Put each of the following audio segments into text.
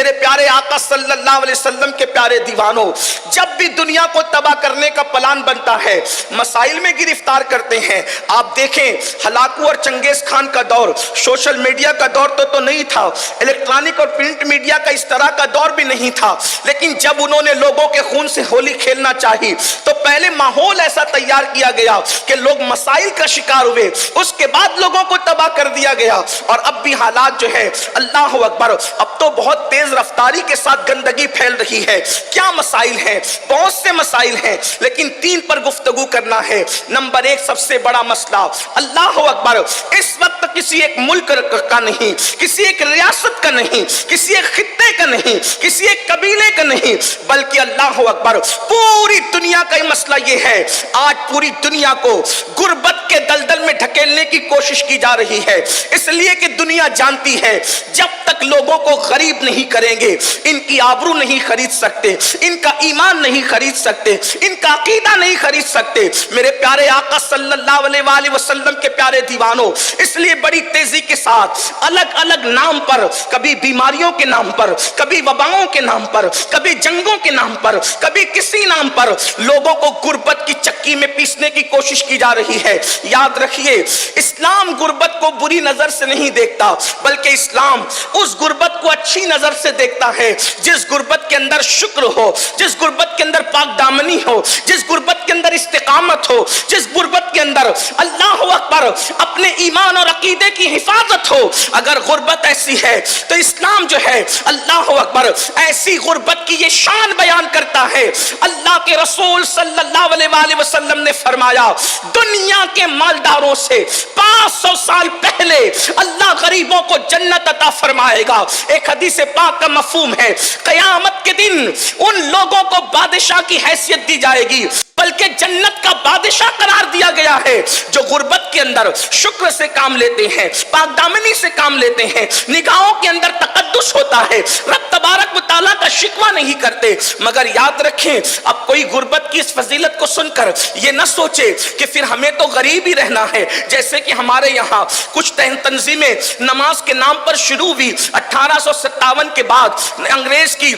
میرے پیارے آقا صلی اللہ علیہ وسلم کے پیارے دیوانوں، جب بھی دنیا کو تباہ کرنے کا پلان بنتا ہے مسائل میں گرفتار کرتے ہیں۔ آپ دیکھیں ہلاکو اور چنگیز خان کا دور سوشل میڈیا کا دور تو نہیں تھا، الیکٹرانک اور پرنٹ میڈیا کا اس طرح کا دور بھی نہیں تھا، لیکن جب انہوں نے لوگوں کے خون سے ہولی کھیلنا چاہی تو پہلے ماحول ایسا تیار کیا گیا کہ لوگ مسائل کا شکار ہوئے، اس کے بعد لوگوں کو تباہ کر دیا گیا۔ اور اب بھی حالات جو ہے اللہ اکبر، اب تو بہت تیز رفتاری کے ساتھ گندگی پھیل رہی ہے۔ کیا مسائل ہیں؟ بہت سے مسائل ہیں، لیکن تین پر گفتگو کرنا ہے۔ نمبر ایک، سب سے بڑا مسئلہ اللہ اکبر اس وقت کسی ایک ملک کا نہیں، کسی ایک ریاست کا نہیں، کسی ایک خطے کا نہیں، کسی ایک قبیلے کا نہیں، بلکہ اللہ اکبر پوری دنیا کا یہ مسئلہ یہ ہے۔ آج پوری دنیا کو غربت کے دلدل میں ڈھکیلنے کی کوشش کی جا رہی ہے، اس لیے کہ دنیا جانتی ہے جب تک لوگوں کو غریب نہیں کریں گے ان کی آبرو نہیں خرید سکتے، ان کا ایمان نہیں خرید سکتے، ان کا عقیدہ نہیں خرید سکتے۔ میرے پیارے آقا صلی اللہ علیہ وآلہ وسلم کے پیارے دیوانوں، اس لیے بڑی تیزی کے ساتھ الگ الگ نام پر، کبھی بیماریوں کے نام پر، کبھی وباؤں کے نام پر، کبھی جنگوں کے نام پر، کبھی کسی نام پر لوگوں کو غربت کی چکی میں پیسنے کی کوشش کی جا رہی ہے۔ یاد رکھیے اسلام غربت کو بری نظر سے نہیں دیکھتا، بلکہ اسلام اس غربت کو اچھی نظر سے دیکھتا ہے جس غربت کے اندر شکر ہو، جس غربت کے اندر پاک دامنی ہو، جس غربت کے اندر استقامت ہو، جس غربت کے اندر اللہ اکبر اپنے ایمان اور عقیدے کی حفاظت ہو۔ اگر غربت ایسی ہے تو اسلام جو ہے اللہ اکبر ایسی غربت کی یہ شان بیان کرتا ہے۔ اللہ کے رسول صلی اللہ علیہ وآلہ وسلم نے فرمایا دنیا کے مالداروں سے 500 سال پہلے اللہ غریبوں کو جنت عطا فرمائے گا۔ ایک حدیث پاک کا مفہوم ہے قیامت کے دن ان لوگوں کو بادشاہ کی حیثیت دی جائے گی، بلکہ جنت کا بادشاہ قرار دیا گیا ہے جو غربت کے اندر شکر سے کام لیتے ہیں، پاک دامنی سے کام لیتے ہیں، نگاہوں کے اندر تقدس ہوتا ہے، رب تبارک و تعالیٰ کا شکوہ نہیں کرتے۔ مگر یاد رکھیں اب کوئی غربت کی اس فضیلت کو سن کر یہ نہ سوچے کہ پھر ہمیں تو غریب ہی رہنا ہے، جیسے کہ ہمارے یہاں کچھ تنظیمیں نماز کے نام پر شروع ہوئی 1857 کے بعد انگریز کی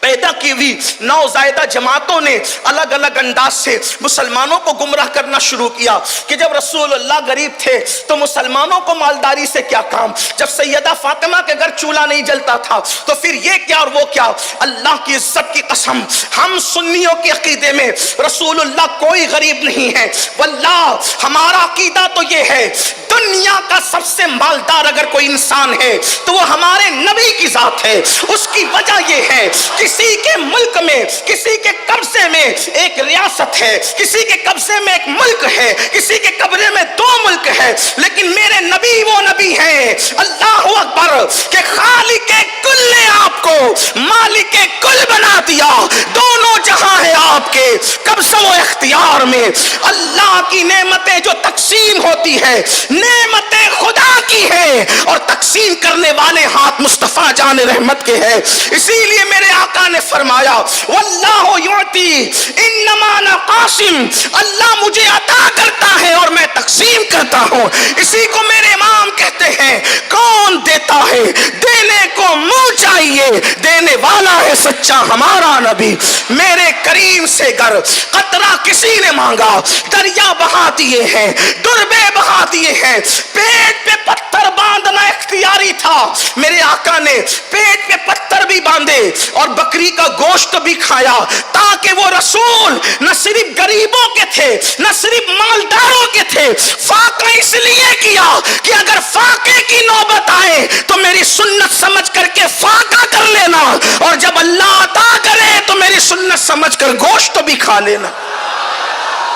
پیدا کی ہوئی نوزائیدہ جماعتوں نے الگ الگ انداز سے مسلمانوں کو گمراہ کرنا شروع کیا کہ جب رسول اللہ غریب تھے تو مسلمانوں کو مالداری سے کیا کام، جب سیدہ فاطمہ کے گھر چولہا نہیں جلتا تھا تو پھر یہ کیا اور وہ کیا۔ اللہ کی عزت کی قسم ہم سنیوں کے عقیدے میں رسول اللہ کوئی غریب نہیں ہے، واللہ ہمارا عقیدہ تو یہ ہے دنیا کا سب سے مالدار اگر کوئی انسان ہے تو وہ ہمارے نبی کی ذات ہے۔ اس کی وجہ یہ ہے کسی کے ملک میں، کسی کے قبضے میں ایک ریاست ہے، کسی کے قبضے میں ایک ملک ہے، کسی کے قبضے میں 2 ملک ہے، لیکن میرے نبی وہ نبی ہیں اللہ اکبر کہ خالق کل نے آپ کو مالک کل بنا دیا، دونوں جہاں ہے آپ کے قبضہ و اختیار میں۔ اللہ کی نعمتیں جو تقسیم ہوتی ہے نعمتیں خدا کی ہے اور تقسیم کرنے والے ہاتھ مصطفیٰ جان رحمت کے ہیں۔ اسی لیے میرے آقا نے فرمایا واللہ یعطی انما انا قاسم، اللہ مجھے عطا کرتا ہے اور میں تقسیم کرتا ہوں۔ اسی کو میرے امام کہتے ہیں کون دیتا ہے دینے کو منہ چاہیے، دینے والا ہے سچا ہمارا نبی۔ میرے کریم سے گر قطرہ کسی نے مانگا دریا بہا دیے ہیں، دربے بہا دیے ہیں۔ پیٹ پہ پتھر باندھنا اختیاری تھا، میرے آقا نے پیٹ پہ پتھر بھی باندھے اور بکری کا گوشت بھی کھایا تاکہ وہ رسول نہ صرف غریبوں کے تھے نہ صرف مالداروں کے تھے۔ فاقہ اس لیے کیا کہ اگر فاقے کی نوبت آئے تو میری سنت سمجھ کر کے فاقہ کر لینا، اور جب اللہ عطا کرے تو میری سنت سمجھ کر گوشت بھی کھا لینا۔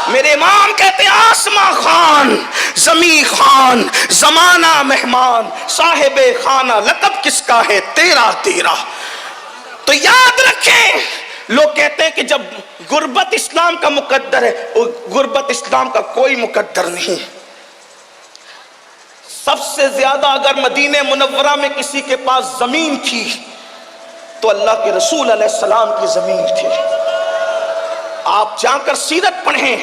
میرے امام کہتے ہیں آسماں خان زمین خان زمانہ مہمان صاحب خانہ لقب کس کا ہے تیرا تیرا۔ تو یاد رکھیں لوگ کہتے ہیں کہ جب غربت اسلام کا مقدر ہے، غربت اسلام کا کوئی مقدر نہیں۔ سب سے زیادہ اگر مدینہ منورہ میں کسی کے پاس زمین تھی تو اللہ کے رسول علیہ السلام کی زمین تھی۔ آپ جا کر سیرت پڑھیں،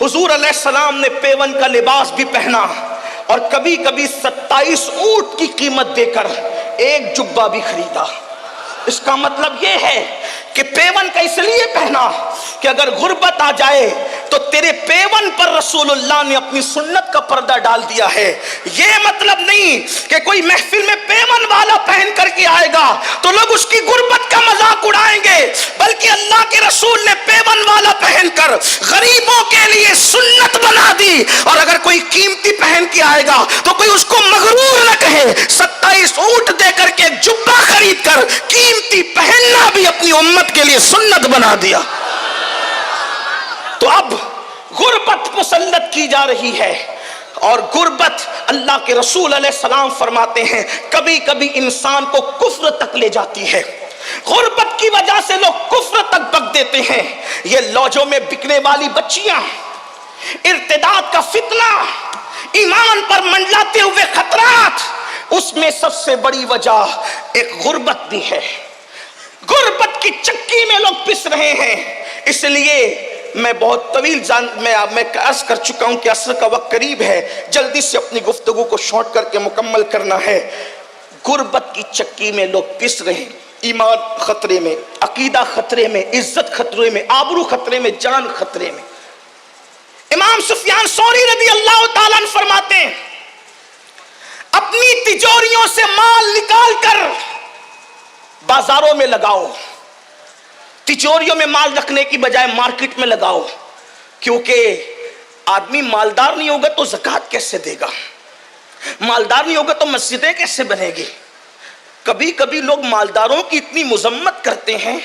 حضور علیہ السلام نے پیون کا لباس بھی پہنا اور کبھی کبھی 27 اونٹ کی قیمت دے کر ایک جبہ بھی خریدا۔ اس کا مطلب یہ ہے کہ پیون کا اس لیے پہنا کہ اگر غربت آ جائے تو تیرے پیون پر رسول اللہ نے اپنی سنت کا پردہ ڈال دیا ہے۔ یہ مطلب نہیں کہ کوئی محفل میں پیون والا پہن کر کے آئے گا تو لوگ اس کی غربت کا مذاق اڑائیں گے، بلکہ اللہ کے رسول نے پیون والا پہن کر غریبوں کے لیے سنت بنا دی۔ اور اگر کوئی قیمتی پہن کے آئے گا تو کوئی اس کو مغرور نہ کہے، 27 اونٹ دے کر کے ایک جبہ خرید کر قیمتی پہننا بھی اپنی امت کے لیے سنت بنا دیا۔ تو اب غربت مسلط کی جا رہی ہے، اور غربت اللہ کے رسول علیہ السلام فرماتے ہیں کبھی کبھی انسان کو کفر تک لے جاتی ہے۔ غربت کی وجہ سے لوگ کفر تک بک دیتے ہیں۔ یہ لوجوں میں بکنے والی بچیاں، ارتداد کا فتنہ، ایمان پر منڈلاتے ہوئے خطرات، اس میں سب سے بڑی وجہ ایک غربت بھی ہے۔ غربت کی چکی میں لوگ پس رہے ہیں۔ اس لیے میں بہت طویل میں عرض کر چکا ہوں کہ عصر کا وقت قریب ہے، جلدی سے اپنی گفتگو کو شارٹ کر کے مکمل کرنا ہے۔ غربت کی چکی میں لوگ پس رہے ہیں، ایمان خطرے میں، عقیدہ خطرے میں، عزت خطرے میں، آبرو خطرے میں، جان خطرے میں۔ امام سفیان ثوری رضی اللہ تعالیٰ عنہ فرماتے ہیں اپنی تجوریوں سے مال نکال کر بازاروں میں لگاؤ، تجوریوں میں مال رکھنے کی بجائے مارکیٹ میں لگاؤ، کیونکہ آدمی مالدار نہیں ہوگا تو زکوٰۃ کیسے دے گا، مالدار نہیں ہوگا تو مسجدیں کیسے بنے گی۔ کبھی کبھی لوگ مالداروں کی اتنی مذمت کرتے ہیں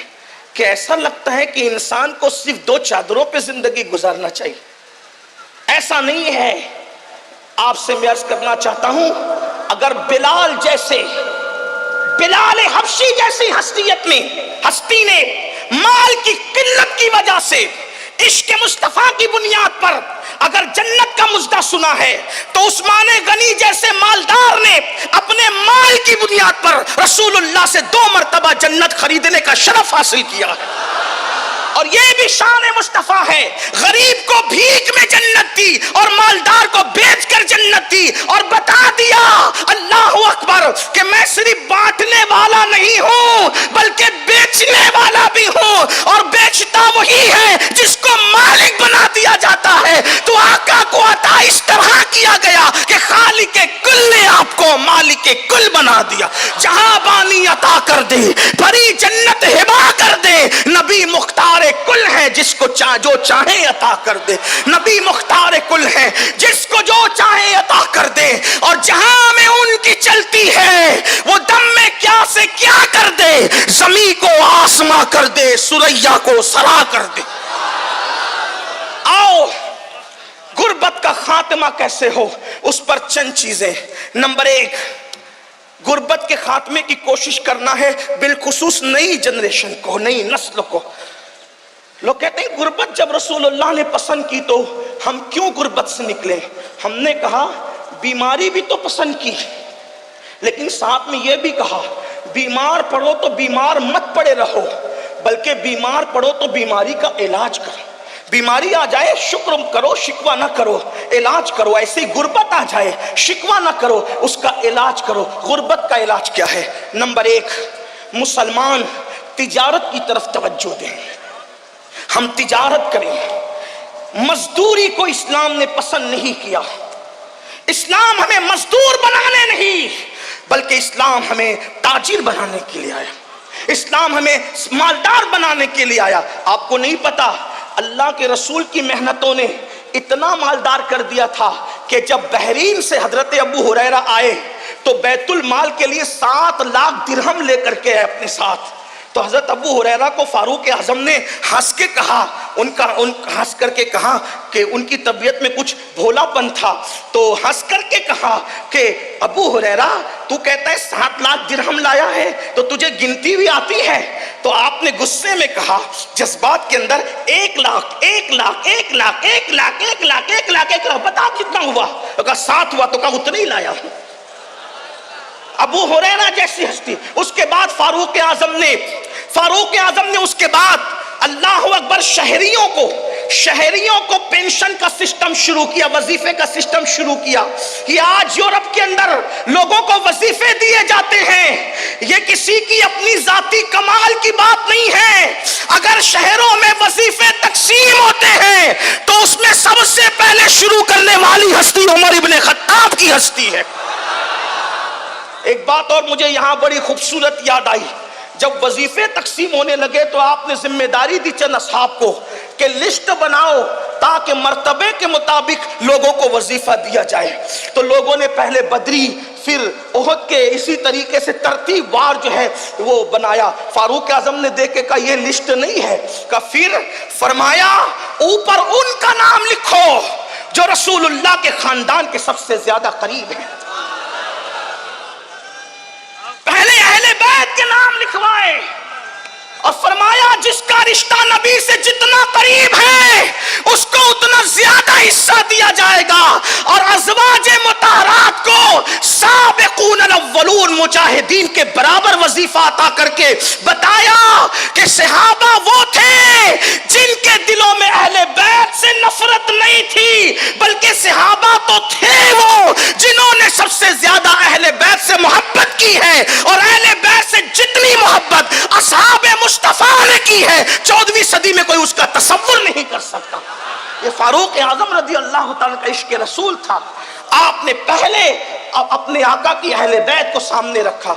کہ ایسا لگتا ہے کہ انسان کو صرف 2 چادروں پہ زندگی گزارنا چاہیے۔ ایسا نہیں ہے۔ آپ سے میں عرض کرنا چاہتا ہوں، اگر بلال حبشی جیسی ہستی نے مال کی قلت کی وجہ سے عشق مصطفیٰ کی بنیاد پر اگر جنت کا مژدہ سنا ہے، تو عثمان غنی جیسے مالدار نے اپنے مال کی بنیاد پر رسول اللہ سے 2 مرتبہ جنت خریدنے کا شرف حاصل کیا ہے۔ اور یہ بھی شان مصطفیٰ ہے، غریب کو بھیک میں جنت دی اور مالدار کو بیچ کر جنت دی، اور بتا دیا اللہ اکبر کہ میں صرف بانٹنے والا نہیں ہوں بلکہ بیچنے والا بھی ہوں، اور بیچتا وہی ہے جس کو مالک بنا دیا جاتا ہے۔ تو آقا کو عطا اس طرح کیا گیا کہ خالق کل نے آپ کو مالک کل بنا دیا۔ جہاں بانی عطا کر دے، بھری جنت ہبا کر دے، نبی مختار کل ہے جس کو جو چاہے عطا کر دے، نبی مختار کل ہے جس کو جو چاہے عطا کر دے، اور جہاں میں ان کی چلتی ہے وہ دم میں کیا سے کیا کر دے، زمین کو آسماں کر دے، سریا کو سرا کر دے۔ آؤ غربت کا خاتمہ کیسے ہو، اس پر چند چیزیں۔ نمبر 1، غربت کے خاتمے کی کوشش کرنا ہے، بالخصوص نئی جنریشن کو، نئی نسل کو۔ لوگ کہتے ہیں غربت جب رسول اللہ نے پسند کی تو ہم کیوں غربت سے نکلے؟ ہم نے کہا بیماری بھی تو پسند کی، لیکن ساتھ میں یہ بھی کہا بیمار پڑو تو بیمار مت پڑے رہو، بلکہ بیمار پڑو تو بیماری کا علاج کرو۔ بیماری آ جائے شکر کرو، شکوہ نہ کرو، علاج کرو۔ ایسے ہی غربت آ جائے شکوہ نہ کرو، اس کا علاج کرو۔ غربت کا علاج کیا ہے؟ نمبر 1، مسلمان تجارت کی طرف توجہ دیں، ہم تجارت کریں۔ مزدوری کو اسلام نے پسند نہیں کیا۔ اسلام ہمیں مزدور بنانے نہیں بلکہ اسلام ہمیں تاجر بنانے کے لیے آیا، اسلام ہمیں مالدار بنانے کے لیے آیا۔ آپ کو نہیں پتا اللہ کے رسول کی محنتوں نے اتنا مالدار کر دیا تھا کہ جب بحرین سے حضرت ابو ہریرہ آئے تو بیت المال کے لیے 7 لاکھ درہم لے کر کے آئے اپنے ساتھ۔ تو حضرت ابو ہریرہ کو فاروق اعظم نے ہنس کے کہا، ہنس کر کے کہا کہ ان کی طبیعت میں کچھ بھولا پن تھا، تو ہنس کر کے کہا کہ ابو ہریرہ تو کہتا ہے 7 لاکھ درہم لایا ہے تو تجھے گنتی بھی آتی ہے؟ تو آپ نے غصے میں کہا جذبات کے اندر 1 لاکھ 1 لاکھ 1 لاکھ 1 لاکھ 1 لاکھ 1 لاکھ 1 لاکھ بتا کتنا ہوا؟ تو کہا 7 ہوا۔ تو کہا اتنا ہی لایا ہوں۔ ابو ہریرہ جیسی ہستی۔ اس کے بعد فاروق اعظم نے اس کے بعد اللہ اکبر شہریوں کو شہریوں کو پینشن کا سسٹم شروع کیا, وظیفے کا سسٹم شروع کیا. یہ آج یورپ کے اندر لوگوں کو وظیفے دیے جاتے ہیں. یہ کسی کی اپنی ذاتی کمال کی بات نہیں ہے. اگر شہروں میں وظیفے تقسیم ہوتے ہیں تو اس میں سب سے پہلے شروع کرنے والی ہستی عمر ابن خطاب کی ہستی ہے. ایک بات اور مجھے یہاں بڑی خوبصورت یاد آئی. جب وظیفے تقسیم ہونے لگے تو آپ نے ذمہ داری دی چند اصحاب کو کہ لسٹ بناؤ تاکہ مرتبے کے مطابق لوگوں کو وظیفہ دیا جائے. تو لوگوں نے پہلے بدری پھر احد کے اسی طریقے سے ترتیب وار جو ہے وہ بنایا. فاروق اعظم نے دیکھ کے کہا یہ لسٹ نہیں ہے. کہ پھر فرمایا اوپر ان کا نام لکھو جو رسول اللہ کے خاندان کے سب سے زیادہ قریب ہیں. پہلے اہل بیت کے نام لکھوائے اور فرمایا جس کا رشتہ نبی سے جتنا قریب ہے اس کو اتنا زیادہ حصہ دیا جائے گا. اور ازواج مطہرات کو سابقون الاولون مجاہدین کے برابر وظیفہ عطا کر کے بتایا کہ صحابہ وہ تھے جن کے دلوں میں اہل بیت سے نفرت نہیں تھی, بلکہ صحابہ تو تھے وہ جنہوں نے سب سے زیادہ اہل بیت سے محبت کی ہے. اور اہل بیت سے جتنی محبت اصحاب مصطفیٰ نے کی ہے 14ویں صدی میں کوئی اس کا تصور نہیں کر سکتا. یہ فاروق اعظم رضی اللہ تعالیٰ کا عشق رسول تھا. آپ نے پہلے اپنے آقا کی اہل بیت کو سامنے رکھا.